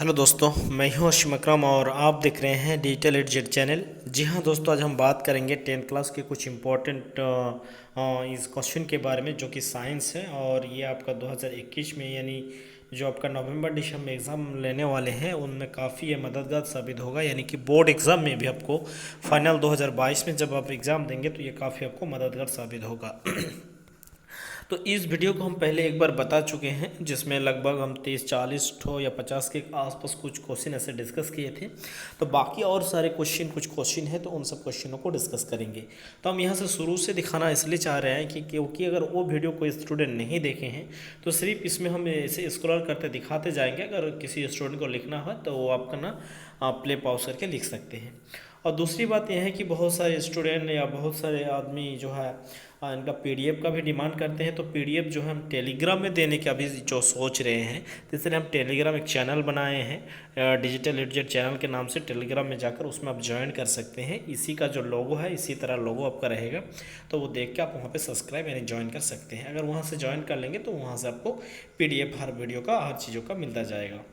Hello दोस्तों, मैं हूं अशीम अकरम और आप देख रहे हैं डिजिटल एडजेड चैनल। जी हां दोस्तों, आज हम बात करेंगे 10th क्लास के कुछ इम्पोर्टेंट इस क्वेश्चन के बारे में जो कि साइंस है। और ये आपका 2021 में यानी जो आपका नवंबर दिसंबर में एग्ज़ाम लेने वाले हैं उनमें काफ़ी ये मददगार साबित होगा। यानी कि बोर्ड एग्ज़ाम में भी आपको फाइनल 2022 में जब आप एग्ज़ाम देंगे तो ये काफ़ी आपको मददगार साबित होगा। तो इस वीडियो को हम पहले एक बार बता चुके हैं, जिसमें लगभग हम 30-40 ठो या 50 के आसपास कुछ क्वेश्चन ऐसे डिस्कस किए थे। तो बाकी और सारे कुछ क्वेश्चन हैं तो उन सब क्वेश्चनों को डिस्कस करेंगे। तो हम यहाँ से शुरू से दिखाना इसलिए चाह रहे हैं कि क्योंकि अगर वो वीडियो कोई स्टूडेंट नहीं देखे हैं तो सिर्फ इसमें हम ऐसे स्क्रॉल करते दिखाते जाएंगे। अगर किसी स्टूडेंट को लिखना हो तो वो आपका ना प्ले पॉज करके लिख सकते हैं। और दूसरी बात यह है कि बहुत सारे स्टूडेंट या बहुत सारे आदमी जो है इनका पीडीएफ का भी डिमांड करते हैं। तो पीडीएफ जो है हम टेलीग्राम में देने का भी जो सोच रहे हैं, तो इसलिए हम टेलीग्राम एक चैनल बनाए हैं डिजिटल एडजेड चैनल के नाम से। टेलीग्राम में जाकर उसमें आप ज्वाइन कर सकते हैं। इसी का जो लोगो है इसी तरह लोगो आपका रहेगा, तो वो देख के आप वहाँ पे सब्सक्राइब यानी ज्वाइन कर सकते हैं। अगर वहाँ से ज्वाइन कर लेंगे तो वहाँ से आपको पीडीएफ हर वीडियो का हर चीज़ों का मिलता जाएगा।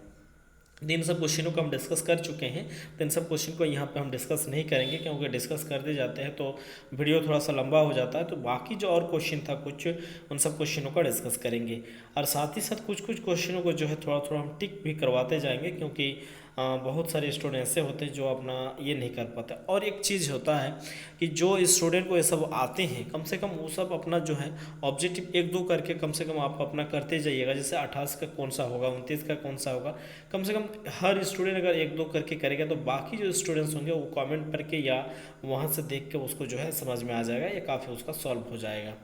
इन सब क्वेश्चनों को हम डिस्कस कर चुके हैं, तो इन सब क्वेश्चन को यहाँ पे हम डिस्कस नहीं करेंगे, क्योंकि डिस्कस करते जाते हैं तो वीडियो थोड़ा सा लंबा हो जाता है। तो बाकी जो और क्वेश्चन था कुछ, उन सब क्वेश्चनों का डिस्कस करेंगे। और साथ ही साथ कुछ कुछ क्वेश्चनों को जो है थोड़ा थोड़ा हम टिक भी करवाते जाएंगे, क्योंकि बहुत सारे स्टूडेंट ऐसे होते हैं जो अपना ये नहीं कर पाते। और एक चीज़ होता है कि जो स्टूडेंट को ये सब आते हैं, कम से कम वो सब अपना जो है ऑब्जेक्टिव एक दो करके कम से कम आप अपना करते जाइएगा। जैसे 28 का कौन सा होगा, 29 का कौन सा होगा, कम से कम हर स्टूडेंट अगर एक दो करके करेगा तो बाकी जो स्टूडेंट्स होंगे वो कमेंट करके या वहाँ से देख के उसको जो है समझ में आ जाएगा, या काफ़ी उसका सॉल्व हो जाएगा।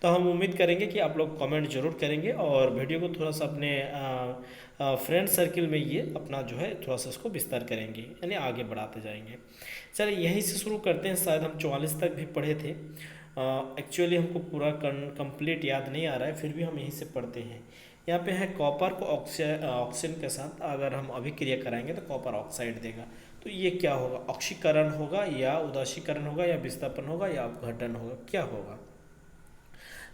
तो हम उम्मीद करेंगे कि आप लोग कमेंट जरूर करेंगे और वीडियो को थोड़ा सा अपने फ्रेंड सर्किल में ये अपना जो है थोड़ा सा इसको विस्तार करेंगे, यानी आगे बढ़ाते जाएंगे। चलिए यहीं से शुरू करते हैं। शायद हम 44 तक भी पढ़े थे। एक्चुअली हमको पूरा कंप्लीट याद नहीं आ रहा है, फिर भी हम यहीं से पढ़ते हैं। यहाँ पे है कॉपर को ऑक्सीजन के साथ अगर हम अभिक्रिया कराएंगे तो कॉपर ऑक्साइड देगा। तो ये क्या होगा, ऑक्सीकरण होगा या उदासीकरण होगा या विस्थापन होगा या अपघटन होगा, क्या होगा?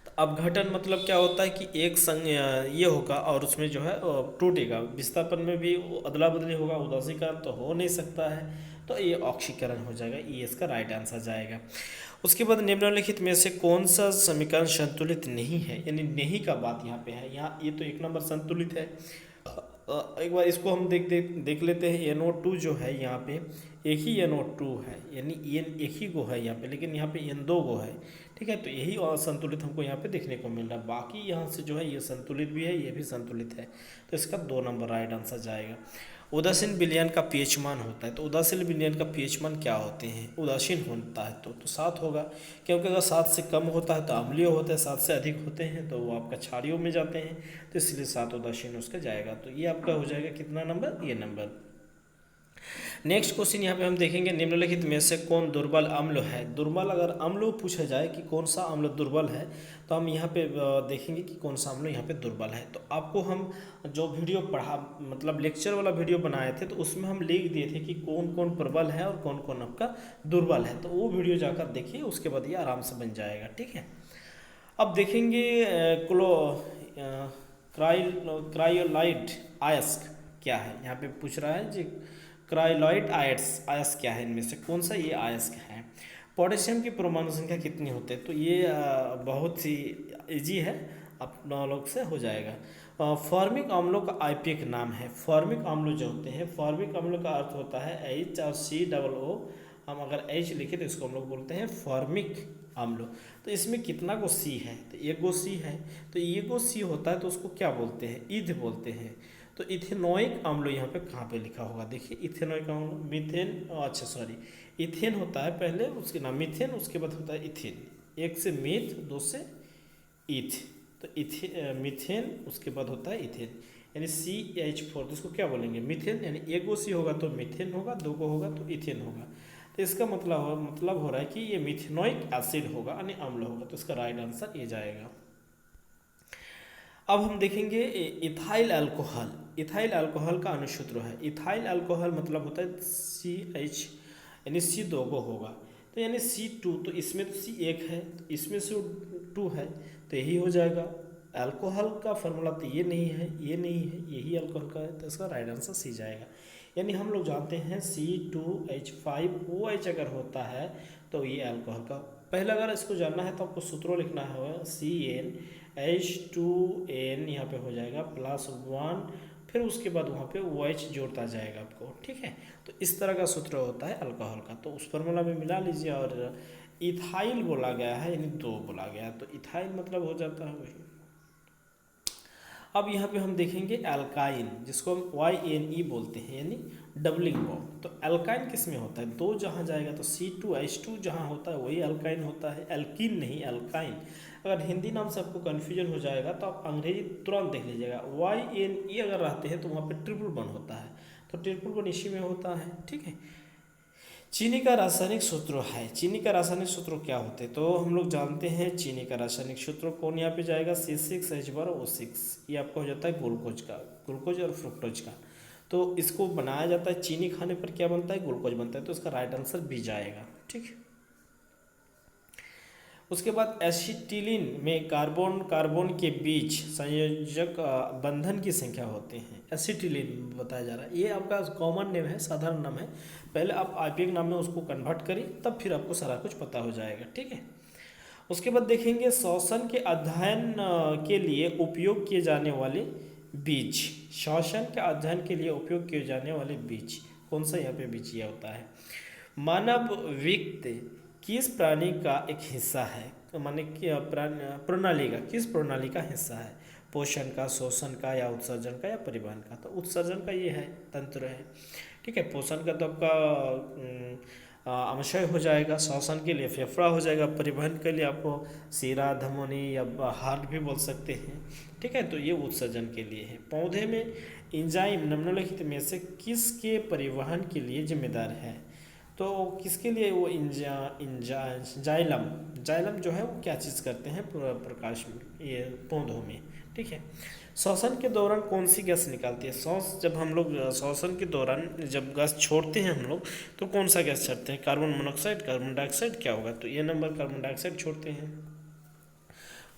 तो अपघटन मतलब क्या होता है कि एक संग ये होगा और उसमें जो है टूटेगा। विस्थापन में भी अदला बदली होगा, उदासीकरण तो हो नहीं सकता है, तो ये ऑक्सीकरण हो जाएगा। ये इसका राइट आंसर जाएगा। उसके बाद निम्नलिखित में से कौन सा समीकरण संतुलित नहीं है, यानी नहीं का बात यहाँ पे है। यहाँ ये तो एक नंबर संतुलित है। एक बार इसको हम देख लेते हैं। NO2 जो है यहाँ पे एक ही NO2 है, यानी एन एक ही गो है यहाँ पे, लेकिन यहाँ पे N दो गो है। ठीक है, तो यही असंतुलित हमको यहाँ पे देखने को मिल रहा है। बाकी यहाँ से जो है ये संतुलित भी है, ये भी संतुलित है, तो इसका 2 नंबर राइट आंसर जाएगा। उदासीन विलयन का पीएच मान होता है, तो उदासीन विलयन का पीएच मान क्या होते हैं? उदासीन होता है तो 7 होगा, क्योंकि अगर 7 से कम होता है तो अम्लीय होता है, 7 से अधिक होते हैं तो वो आपका क्षारीय में जाते हैं, तो इसलिए 7 उदासीन उसका जाएगा। तो ये आपका हो जाएगा कितना नंबर? ये नंबर। नेक्स्ट क्वेश्चन यहाँ पे हम देखेंगे, निम्नलिखित में से कौन दुर्बल अम्ल है? दुर्बल अगर अम्ल पूछा जाए कि कौन सा अम्ल दुर्बल है, तो हम यहाँ पे देखेंगे कि कौन सा अम्ल यहाँ पे दुर्बल है। तो आपको हम जो वीडियो पढ़ा, मतलब लेक्चर वाला वीडियो बनाए थे, तो उसमें हम लिख दिए थे कि कौन कौन प्रबल है और कौन कौन आपका दुर्बल है। तो वो वीडियो जाकर देखिए, उसके बाद ये आराम से बन जाएगा। ठीक है, अब देखेंगे क्लो क्रायोलाइट आयस्क क्या है। यहाँ पे पूछ रहा है जी, क्रायोलाइट आयस्क क्या है, इनमें से कौन सा ये आयस्क है? पोटेशियम की परमाणु संख्या कितनी होते हैं? तो ये बहुत ही इजी है, अपना लोग से हो जाएगा। फॉर्मिक अम्लों का आईपीएक नाम है। फॉर्मिक अम्ल जो होते हैं, फॉर्मिक अम्ल का अर्थ होता है H और COO। हम अगर H लिखे तो इसको हम लोग बोलते हैं फॉर्मिक अम्ल। तो इसमें कितना को सी है? तो एक गो सी है। तो ये गो सी होता है तो उसको क्या बोलते हैं? ईथ बोलते हैं। तो इथेनोइक अम्ल यहाँ पे कहाँ पे लिखा होगा? देखिए इथेनोइक अम्ल, मीथेन, अच्छा सॉरी, इथेन होता है पहले, उसके नाम मीथेन, उसके बाद होता है इथेन। एक से मीथ, दो से ईथ, तो मीथेन, उसके बाद होता है इथेन, यानी CH4। तो इसको क्या बोलेंगे? मीथेन। यानी एक गो सी होगा तो मीथेन होगा, दो गो होगा तो इथेन होगा। तो इसका मतलब हो रहा है कि ये मिथेनोइक एसिड होगा, यानी अम्ल होगा। तो इसका राइट आंसर ये जाएगा। अब हम देखेंगे इथाइल अल्कोहल। इथाइल अल्कोहल का अनुसूत्र है। इथाइल अल्कोहल मतलब होता है CH, यानी C दो गो होगा, तो यानी C2। तो इसमें तो C एक है, तो इसमें से 2 है, तो यही हो जाएगा अल्कोहल का फार्मूला तो ये नहीं है, ये नहीं है, यही अल्कोहल का है, तो इसका राइट आंसर सी जाएगा। यानी हम लोग जानते हैं C2H5OH अगर होता है तो ये अल्कोहल का। पहले अगर इसको जानना है तो आपको सूत्रों लिखना है, CnH2n यहाँ पे हो जाएगा +1, फिर उसके बाद वहाँ पे OH जोड़ता जाएगा आपको, ठीक है। तो इस तरह का सूत्र होता है अल्कोहल का, तो उस फार्मूला में मिला लीजिए। और इथाइल बोला गया है यानी 2 बोला गया है, तो इथाइल मतलब हो जाता है वही। अब यहाँ पे हम देखेंगे एल्काइन, जिसको हम YNE बोलते हैं, यानी डबलिंग बॉन्ड। तो एल्काइन किस में होता है, 2 जहाँ जाएगा तो C2H2 जहाँ होता है वही एल्काइन होता है, एल्कीन नहीं एल्काइन। अगर हिंदी नाम से आपको कन्फ्यूजन हो जाएगा तो आप अंग्रेजी तुरंत देख लीजिएगा, YNE अगर रहते हैं तो वहाँ पे ट्रिपल बॉन्ड होता है, तो ट्रिपल बॉन्ड इसी में होता है, ठीक है। चीनी का रासायनिक सूत्र है, चीनी का रासायनिक सूत्र क्या होते हैं, तो हम लोग जानते हैं चीनी का रासायनिक सूत्र कौन यहाँ पे जाएगा, C6H12O6। ये आपका हो जाता है ग्लूकोज का, ग्लूकोज और फ्रुक्टोज का। तो इसको बनाया जाता है, चीनी खाने पर क्या बनता है, ग्लूकोज बनता है, तो इसका राइट आंसर बी जाएगा, ठीक है। उसके बाद एसिटिलीन में कार्बन कार्बन के बीच संयोजक बंधन की संख्या होते हैं, एसिटिलीन बताया जा रहा है। ये आपका कॉमन नेम है, साधारण नाम है, पहले आप आईपीएक नाम में उसको कन्वर्ट करिए तब फिर आपको सारा कुछ पता हो जाएगा, ठीक है। उसके बाद देखेंगे श्वसन के अध्ययन के लिए उपयोग किए जाने वाले बीज, श्वसन के अध्ययन के लिए उपयोग किए जाने वाले बीज, कौन सा यहाँ पे बीज यह होता है। मानव व्यक्ति किस प्राणी का एक हिस्सा है, माने कि प्रणाली का, किस प्रणाली का हिस्सा है, पोषण का, शोषण का, या उत्सर्जन का, या परिवहन का। तो उत्सर्जन का ये है, तंत्र है, ठीक है। पोषण का तो आपका आमाशय हो जाएगा, श्वसन के लिए फेफड़ा हो जाएगा, परिवहन के लिए आपको सीरा, धमनी या हार्ट भी बोल सकते हैं, ठीक है। तो ये उत्सर्जन के लिए है। पौधे में एंजाइम निम्नलिखित में से किसके परिवहन के लिए जिम्मेदार है, तो किसके लिए वो जाइलम, जाइलम जो है वो क्या चीज़ करते हैं प्रकाश में, ये पौधों में, ठीक है। श्वसन के दौरान कौन सी गैस निकालती है, जब हम लोग श्वसन के दौरान जब गैस छोड़ते हैं हम लोग तो कौन सा गैस छोड़ते हैं, कार्बन मोनोऑक्साइड, कार्बन डाइऑक्साइड, क्या होगा, तो ये नंबर कार्बन डाइऑक्साइड छोड़ते हैं।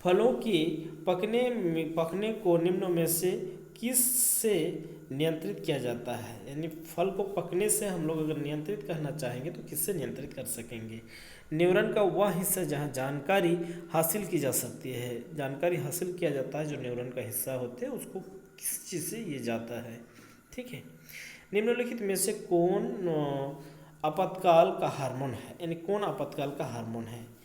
फलों की पकने को निम्न में से किस से नियंत्रित किया जाता है, यानी फल को पकने से हम लोग अगर नियंत्रित करना चाहेंगे तो किससे नियंत्रित कर सकेंगे। न्यूरॉन का वह हिस्सा जहाँ जानकारी हासिल की जा सकती है, जानकारी हासिल किया जाता है जो न्यूरॉन का हिस्सा होते हैं उसको किस चीज़ से ये जाता है, ठीक है। निम्नलिखित में से कौन आपातकाल का हार्मोन है, यानी कौन आपातकाल का हार्मोन है।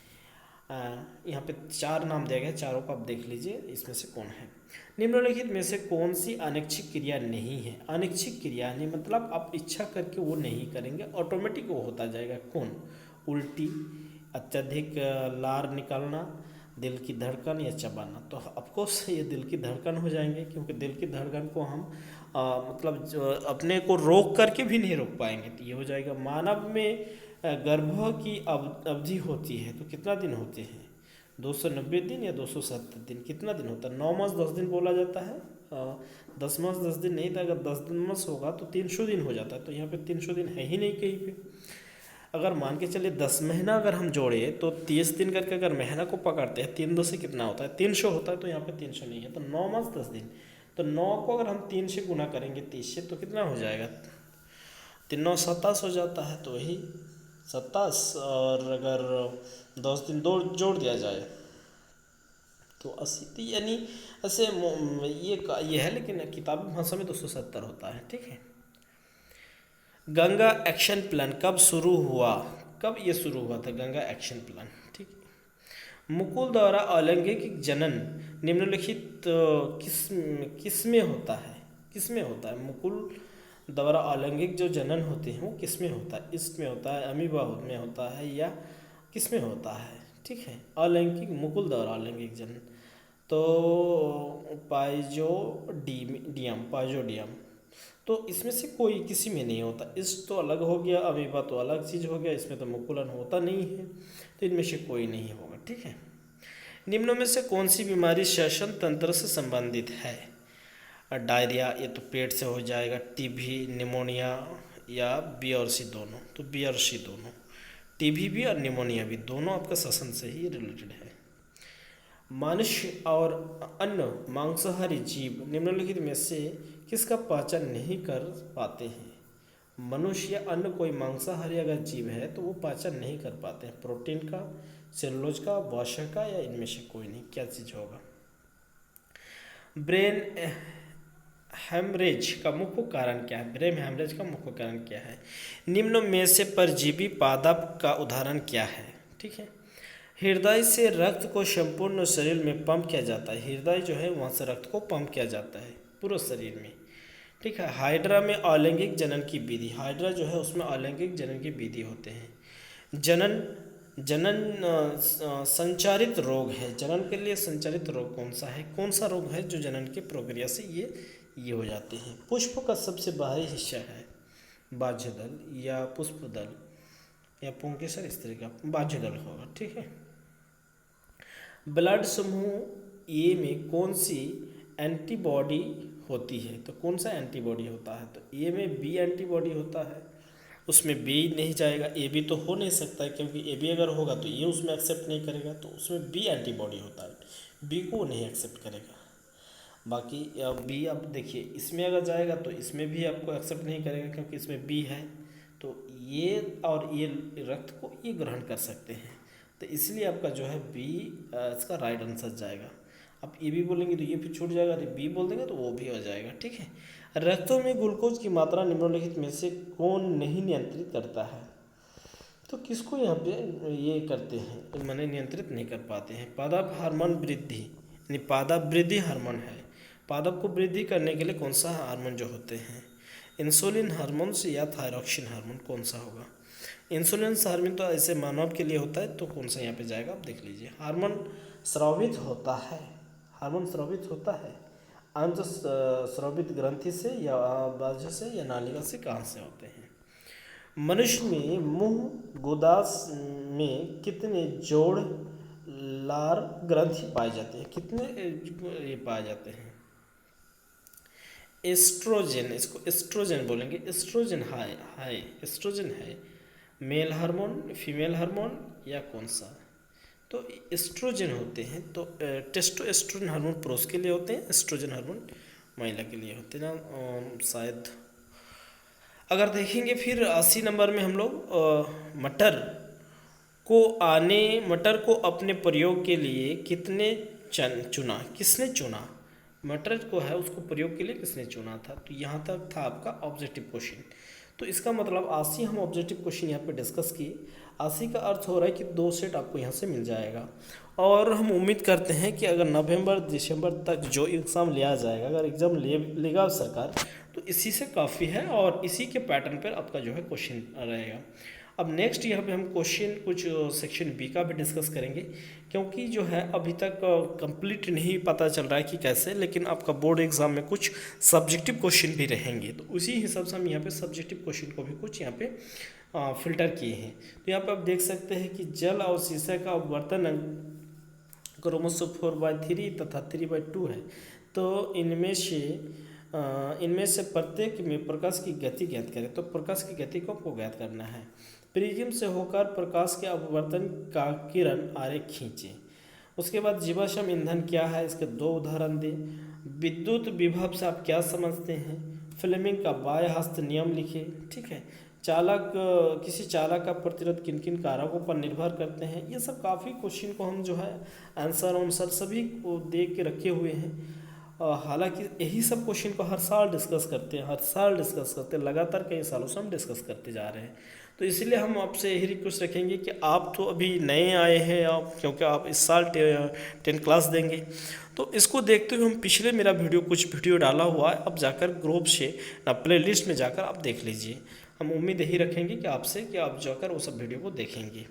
यहाँ पे 4 नाम दिया गया, चारों को आप देख लीजिए, इसमें से कौन है। निम्नलिखित में से कौन सी अनैच्छिक क्रिया नहीं है, अनैच्छिक क्रिया नहीं मतलब आप इच्छा करके वो नहीं करेंगे, ऑटोमेटिक वो होता जाएगा, कौन, उल्टी, अत्यधिक लार निकालना, दिल की धड़कन, या चबाना। तो ऑफकोर्स ये दिल की धड़कन हो जाएंगे, क्योंकि दिल की धड़कन को हम मतलब अपने को रोक करके भी नहीं रोक पाएंगे, तो ये हो जाएगा। मानव में गर्भ की अवधि होती है तो कितना दिन होते हैं, 290 दिन या 270 दिन, कितना दिन होता है, 9 मास 10 दिन बोला जाता है, 10 मास 10 दिन नहीं था, अगर 10 मास होगा तो 300 दिन हो जाता है, तो यहाँ पे 300 दिन है ही नहीं कहीं पे। अगर मान के चलिए 10 महीना अगर हम जोड़े तो 30 दिन करके अगर महीना को पकड़ते हैं, 3 से कितना होता है, 300 होता है, तो यहाँ पे 300 नहीं है, तो 9 मास 10 दिन, तो 9 को अगर हम 3 से गुना करेंगे 30 से तो कितना हो जाएगा, 3 9 27 हो जाता है, तो वही 27, और अगर 10 दिन दो जोड़ दिया जाए तो 80, तो यानी ऐसे ये है, लेकिन किताबी भाषा में 270 होता है, ठीक है। गंगा एक्शन प्लान कब शुरू हुआ, कब ये शुरू हुआ था गंगा एक्शन प्लान, ठीक है। मुकुल द्वारा अलैंगिक जनन निम्नलिखित किस में होता है, किस में होता है, मुकुल द्वारा अलैंगिक जो जनन होते हैं वो किस में होता है, इसमें होता है, अमीबा में होता है, या किस में होता है, ठीक है। अलैंगिक, मुकुल द्वारा अलैंगिक जनन तो पाइजोडियम, तो इसमें से कोई किसी में नहीं होता, इस तो अलग हो गया, अमीबा तो अलग चीज़ हो गया, इसमें तो मुकुलन होता नहीं है, तो इनमें से कोई नहीं होगा, ठीक है। निम्नों में से कौन सी बीमारी श्वसन तंत्र से संबंधित है, डायरिया, ये तो पेट से हो जाएगा, टीबी, निमोनिया, या बी और सी दोनों, तो बी और सी दोनों, टीबी भी और निमोनिया भी दोनों आपका श्वसन से ही रिलेटेड है। मनुष्य और अन्य मांसाहारी जीव निम्नलिखित में से किसका पाचन नहीं कर पाते हैं? मनुष्य या अन्य कोई मांसाहारी अगर जीव है तो वो पाचन नहीं कर पाते हैं। प्रोटीन का, सेलुलोज का, वसा का, या इनमें से कोई नहीं, क्या चीज़ होगा? ब्रेन हेमरेज का मुख्य कारण क्या है? ब्रेन हेमरेज का मुख्य कारण क्या है? निम्न में से परजीवी पादप का उदाहरण क्या है? ठीक है। हृदय से रक्त को संपूर्ण शरीर में पंप किया जाता है। हृदय जो है वहाँ से रक्त को पंप किया जाता है पूरे शरीर में। ठीक है। हाइड्रा में अलैंगिक जनन की विधि, हाइड्रा जो है उसमें अलैंगिक जनन की विधि होते हैं। जनन जनन संचारित रोग है। जनन के लिए संचारित रोग कौन सा है? कौन सा रोग है जो जनन की प्रक्रिया से ये हो जाते हैं? पुष्प का सबसे बाहरी हिस्सा है बाह्यदल या पुष्पदल या पुंकेसर, इस तरह का बाह्यदल होगा। ठीक है। ब्लड समूह ए में कौन सी एंटीबॉडी होती है? तो कौन सा एंटीबॉडी होता है? तो ए में बी एंटीबॉडी होता है, उसमें बी नहीं जाएगा। ए बी तो हो नहीं सकता है, क्योंकि ए बी अगर होगा तो ये उसमें एक्सेप्ट नहीं करेगा, तो उसमें बी एंटीबॉडी होता है, बी को नहीं एक्सेप्ट करेगा। बाकी बी अब देखिए इसमें अगर जाएगा तो इसमें भी आपको एक्सेप्ट नहीं करेगा, क्योंकि इसमें बी है, तो ये और ये रक्त को ये ग्रहण कर सकते हैं, तो इसलिए आपका जो है बी इसका राइट आंसर जाएगा। अब ए बी बोलेंगे तो ये फिर छूट जाएगा, तो बी बोल देंगे तो वो भी हो जाएगा। ठीक है। रक्तों में ग्लूकोज की मात्रा निम्नलिखित में से कौन नहीं नियंत्रित करता है? तो किसको यहाँ पे ये करते हैं, माने नियंत्रित नहीं कर पाते हैं? पादप हार्मोन वृद्धि, यानी पादप वृद्धि हार्मोन है। पादप को वृद्धि करने के लिए कौन सा हार्मोन जो होते हैं? इंसुलिन हार्मोन या थायरॉक्सिन हार्मोन, कौन सा होगा? इंसुलिन हार्मोन तो ऐसे मानव के लिए होता है, तो कौन सा यहाँ पे जाएगा आप देख लीजिए। हार्मोन स्रावित होता है, हार्मोन स्रावित होता है अंत स्रावित ग्रंथि से या बाह्य से या नालिका से, कहाँ से होते हैं? मनुष्य में मुंह गुदास में कितने जोड़ लार ग्रंथि पाए जाते हैं? कितने ये पाए जाते हैं? एस्ट्रोजन, इसको एस्ट्रोजन बोलेंगे। एस्ट्रोजन है एस्ट्रोजन है मेल हार्मोन, फीमेल हार्मोन या कौन सा? तो एस्ट्रोजन होते हैं। तो टेस्टोस्टेरोन हार्मोन पुरुष के लिए होते हैं, एस्ट्रोजन हार्मोन महिला के लिए होते हैं ना शायद। अगर देखेंगे फिर 80 नंबर में हम लोग मटर को अपने प्रयोग के लिए किसने चुना? मटर को है उसको प्रयोग के लिए किसने चुना था? तो यहाँ तक था आपका ऑब्जेक्टिव क्वेश्चन। तो इसका मतलब 80 हम ऑब्जेक्टिव क्वेश्चन यहाँ पे डिस्कस किए। 80 का अर्थ हो रहा है कि 2 सेट आपको यहाँ से मिल जाएगा, और हम उम्मीद करते हैं कि अगर नवंबर दिसंबर तक जो एग्ज़ाम लिया जाएगा, अगर एग्ज़ाम लेगा सरकार, तो इसी से काफ़ी है, और इसी के पैटर्न पर आपका जो है क्वेश्चन रहेगा। अब नेक्स्ट यहाँ पे हम क्वेश्चन कुछ सेक्शन बी का भी डिस्कस करेंगे, क्योंकि जो है अभी तक कंप्लीट नहीं पता चल रहा है कि कैसे, लेकिन आपका बोर्ड एग्जाम में कुछ सब्जेक्टिव क्वेश्चन भी रहेंगे, तो उसी हिसाब से हम यहाँ पे सब्जेक्टिव क्वेश्चन को भी कुछ यहाँ पे फिल्टर किए हैं। तो यहाँ पे आप देख सकते हैं कि जल और शीशा का अपवर्तन क्रोमोसोम 4/3 तथा 3/2 है। तो इनमें से प्रत्येक में प्रकाश की गति ज्ञात करें। तो प्रकाश की गति को आपको ज्ञात करना है। प्रिज्म से होकर प्रकाश के अपवर्तन का किरण आरेख खींचे। उसके बाद जीवाश्म ईंधन क्या है, इसके 2 उदाहरण दें। विद्युत विभव से आप क्या समझते हैं? फ्लेमिंग का बाह्य हस्त नियम लिखे। ठीक है। किसी चालक का प्रतिरोध किन किन कारकों पर निर्भर करते हैं? ये सब काफ़ी क्वेश्चन को हम जो है आंसर सभी को देख के रखे हुए हैं। हालांकि यही सब क्वेश्चन को हर साल डिस्कस करते हैं, लगातार कई सालों से हम डिस्कस करते जा रहे हैं। तो इसलिए हम आपसे यही रिक्वेस्ट रखेंगे कि आप तो अभी नए आए हैं, क्योंकि आप इस साल 10 क्लास देंगे, तो इसको देखते हुए हम पिछले मेरा कुछ वीडियो डाला हुआ है, अब जाकर ग्रुप से प्ले लिस्ट में जाकर आप देख लीजिए। हम उम्मीद यही रखेंगे कि आपसे कि आप जाकर वो सब वीडियो को देखेंगे।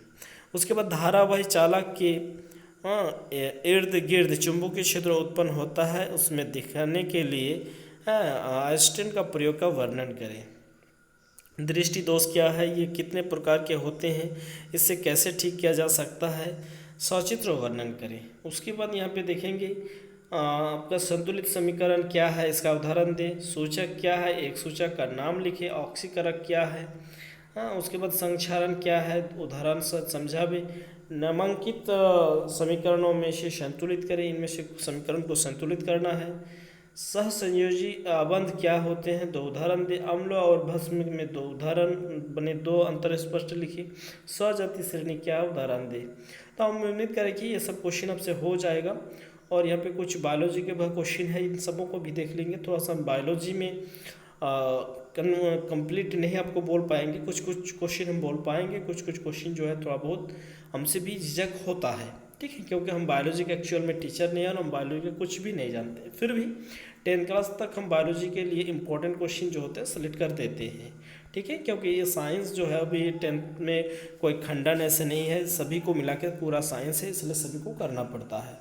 उसके बाद धारावाही चालक के इर्द गिर्द चुंबकीय क्षेत्र उत्पन्न होता है, उसमें दिखाने के लिए आइंस्टीन का प्रयोग का वर्णन करें। दृष्टि दोष क्या है, ये कितने प्रकार के होते हैं, इससे कैसे ठीक किया जा सकता है, सचित्र वर्णन करें। उसके बाद यहाँ पे देखेंगे आपका संतुलित समीकरण क्या है, इसका उदाहरण दें। सूचक क्या है, एक सूचक का नाम लिखें। ऑक्सीकारक क्या है, उसके बाद संक्षारण क्या है, उदाहरण से समझावे। नामांकित समीकरणों में से संतुलित करें। इनमें से समीकरण को संतुलित करना है। सहसंयोजी आबंध क्या होते हैं, 2 उदाहरण दे। अम्ल और भस्म में 2 उदाहरण बने, 2 अंतर स्पष्ट लिखिए। सजातीय श्रेणी क्या, उदाहरण दे। तो हम उम्मीद करें कि ये सब क्वेश्चन आपसे हो जाएगा। और यहाँ पे कुछ बायोलॉजी के क्वेश्चन है, इन सबों को भी देख लेंगे। थोड़ा सा हम बायोलॉजी में कंप्लीट नहीं आपको बोल पाएंगे, कुछ कुछ क्वेश्चन हम बोल पाएंगे, कुछ कुछ क्वेश्चन जो है थोड़ा बहुत हमसे भी झिझक होता है, ठीक है, क्योंकि हम बायोलॉजी के एक्चुअल में टीचर नहीं है और हम बायोलॉजी के कुछ भी नहीं जानते। फिर भी 10th क्लास तक हम बायोलॉजी के लिए इंपॉर्टेंट क्वेश्चन जो होते हैं सेलेक्ट कर देते हैं, ठीक है, क्योंकि ये साइंस जो है अभी 10th में कोई खंडन ऐसे नहीं है, सभी को मिला के पूरा साइंस है, इसलिए सभी को करना पड़ता है।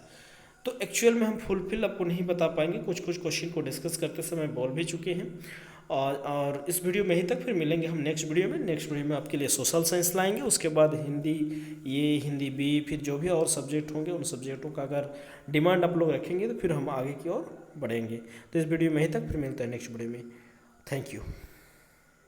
तो एक्चुअल में हम फुलफिल आपको नहीं बता पाएंगे, कुछ कुछ क्वेश्चन को डिस्कस करते समय बोल भी चुके हैं। और इस वीडियो में ही तक, फिर मिलेंगे हम नेक्स्ट वीडियो में। नेक्स्ट वीडियो में आपके लिए सोशल साइंस लाएंगे, उसके बाद हिंदी ए, हिंदी बी, फिर जो भी और सब्जेक्ट होंगे उन सब्जेक्टों का अगर डिमांड आप लोग रखेंगे तो फिर हम आगे की ओर बढ़ेंगे। तो इस वीडियो में ही तक, फिर मिलते हैं नेक्स्ट वीडियो में। Thank you.